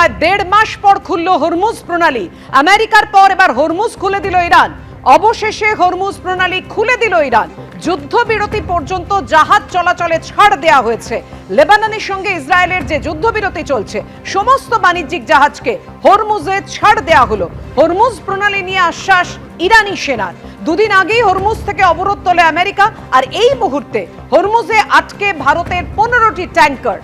প্রায় 1.5 মাস পর খুলল হরমুজ প্রণালী। আমেরিকার পর এবার হরমুজ খুলে দিল ইরান। অবশেষে হরমুজ প্রণালী খুলে দিল ইরান। যুদ্ধবিরতি পর্যন্ত জাহাজ চলাচলে ছাড় দেওয়া হয়েছে। লেবাননের সঙ্গে ইসরায়েলের যে যুদ্ধবিরতি চলছে, সমস্ত বাণিজ্যিক জাহাজকে হরমুজে ছাড় দেওয়া হলো। হরমুজ প্রণালী নিয়ে আশ্বাস ইরানি সেনার। দুদিন আগেই হরমুজ থেকে অবরোধ তোলে আমেরিকা, আর এই মুহূর্তে হরমুজে আটকে ভারতের 15টি ট্যাঙ্কার।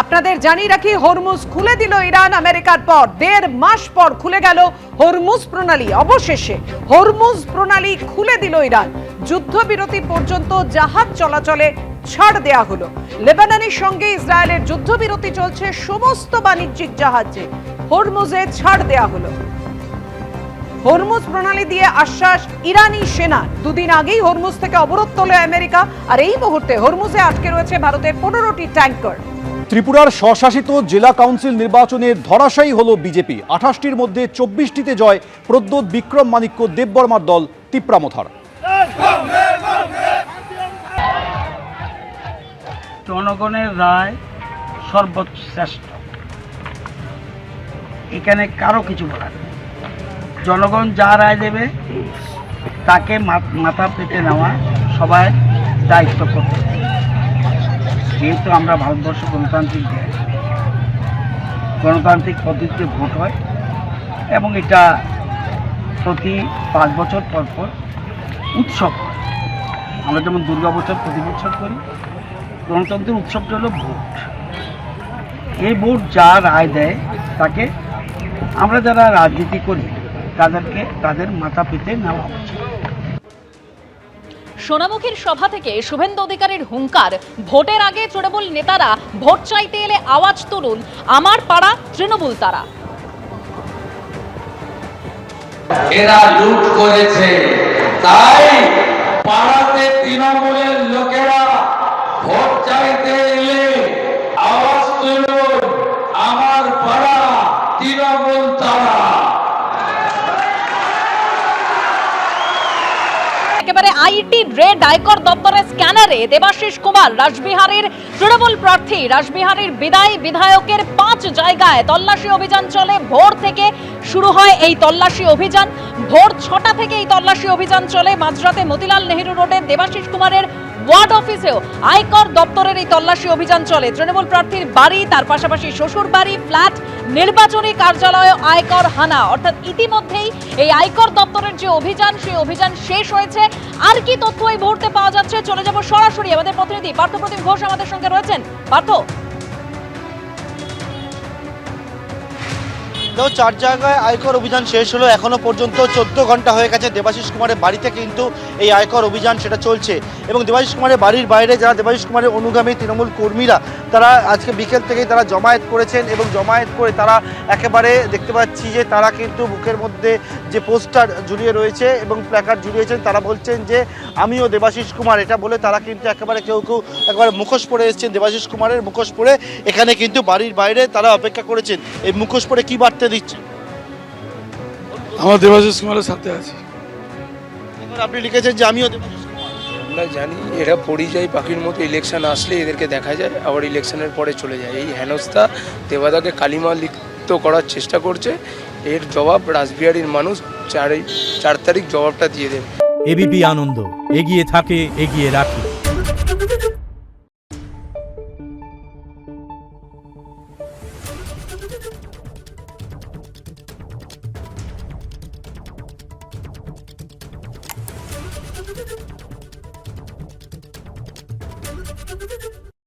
আপনাদের জানিয়ে রাখি, হরমুজ খুলে দিল ইরান আমেরিকার পর। 1.5 মাস পর খুলে গেল হরমুজ প্রণালী। অবশেষে হরমুজ প্রণালী খুলে দিল ইরান। যুদ্ধবিরতি পর্যন্ত জাহাজ চলাচলে ছাড় দেয়া হলো। লেবাননের সঙ্গে ইসরায়েলের যুদ্ধবিরতি চলছে, সমস্ত বাণিজ্যিক জাহাজে হরমুজে ছাড় দেয়া হলো। হরমুজ প্রণালী দিয়ে আশ্বাস ইরানি সেনা। দুদিন আগেই হরমুজ থেকে অবরোধ তোলে আমেরিকা, আর এই মুহূর্তে হরমুজে আটকে রয়েছে ভারতের 15টি ট্যাঙ্কার। ত্রিপুরার স্বশাসিত জেলা কাউন্সিল নির্বাচনে ধরাশায়ী হল বিজেপি। 28টির মধ্যে 24টিতে জয় প্রদ্যোৎ বিক্রম মাণিক্য দেববর্মার দল তিপ্রামথার। জনগণের রায় সর্বশ্রেষ্ঠ, এখানে কারো কিছু বলার নেই। জনগণ যা রায় দেবে তাকে মাথা পেতে নেওয়া সবাই দায়িত্ব করতে। যেহেতু আমরা ভারতবর্ষ গণতান্ত্রিক দেশ, গণতান্ত্রিক পদ্ধতিতে ভোট হয় এবং এটা প্রতি 5 বছর পর পর উৎসব হয়। আমরা যেমন দুর্গা বছর প্রতি বছর করি, গণতন্ত্রের উৎসবটা হলো ভোট। এই ভোট যা রায় দেয় তাকে আমরা যারা রাজনীতি করি তাদের মাথা পেতে নেওয়া উচিত। সোনামুখীর সভা থেকে শুভেন্দু অধিকারীর হুঙ্কার, ভোটের আগে তৃণমূল নেতারা ভোট চাইতে এলে আওয়াজ তুলুন, আমার পাড়া তৃণমূল তারা। এরা লুট করেছে, তাই পাড়াতে তৃণমূলের লোকেরা ভোট চাইতে এলে আওয়াজ তুলুন, আমার পাড়া তৃণমূল তারা। একেবারে আইটি রেড আয়কর দপ্তরের স্ক্যানারে দেবাশিস কুমার রাসবিহারীর তৃণমূল প্রার্থী রাসবিহারীর বিধায়কের 5 জায়গায় তল্লাশি অভিযান চলে। ভোর থেকে শুরু হয় এই তল্লাশি অভিযান। ভোর 6টা থেকে এই তল্লাশি অভিযান চলে। মাঝরাতে মতিলাল নেহেরু রোডে দেবাশিস কুমারের ওয়ার্ড অফিসেও আয়কর দপ্তরের এই তল্লাশি অভিযান চলে। তৃণমূল প্রার্থীর বাড়ি, তার পাশাপাশি শ্বশুর বাড়ি, ফ্ল্যাট, নির্বাচনী কার্যালয় আয়কর হানা। অর্থাৎ ইতিমধ্যেই এই আয়কর দপ্তরের যে অভিযান, সেই অভিযান শেষ হয়েছে। আর কি তথ্য এই মুহূর্তে পাওয়া যাচ্ছে, চলে যাব সরাসরি আমাদের প্রতিনিধি পার্থপ্রতিম ঘোষ আমাদের সঙ্গে রয়েছেন। পার্থ, 4 জায়গায় আয়কর অভিযান শেষ হলো। এখনো পর্যন্ত 14 ঘন্টা হয়ে গেছে। দেবাশিস কুমারের বাড়িতে কিন্তু এই আয়কর অভিযান সেটা চলছে, এবং দেবাশিস কুমারের বাড়ির বাইরে যারা দেবাশিস কুমারের অনুগামী তৃণমূল কর্মীরা, তারা আজকে বিকেল থেকেই তারা জমায়েত করেছেন, এবং জমায়েত করে তারা একেবারে দেখতে পাচ্ছি যে তারা কিন্তু বুকের মধ্যে যে পোস্টার ঝুলিয়ে রয়েছে এবং প্ল্যাকার্ড ঝুলিয়েছেন, তারা বলছেন যে আমিও দেবাশিস কুমার। এটা বলে তারা কিন্তু একেবারে কেউ একেবারে মুখোশ পরে এসেছেন, দেবাশিস কুমারের মুখোশ পরে এখানে কিন্তু বাড়ির বাইরে তারা অপেক্ষা করেছেন। এই মুখোশ পরে কি বার্তা দিচ্ছে? আমার দেবাশিস কুমারের সাথে আছি। আপনি লিখেছেন যে আমিও দেবাশিস কুমার। আমরা জানি এরা পরিযায়ী পাখির মতো, ইলেকশন আসলে এদেরকে দেখা যায়, আবার ইলেকশনের পরে চলে যায়। এই হেনস্থা দেবাদাকে কালিমা লিপ্ত করার চেষ্টা করছে। এর জবাব রাসবিহারীর মানুষ 4 তারিখ জবাবটা দিয়ে দেবে। এবিপি আনন্দ, এগিয়ে থাকে, এগিয়ে রাখে।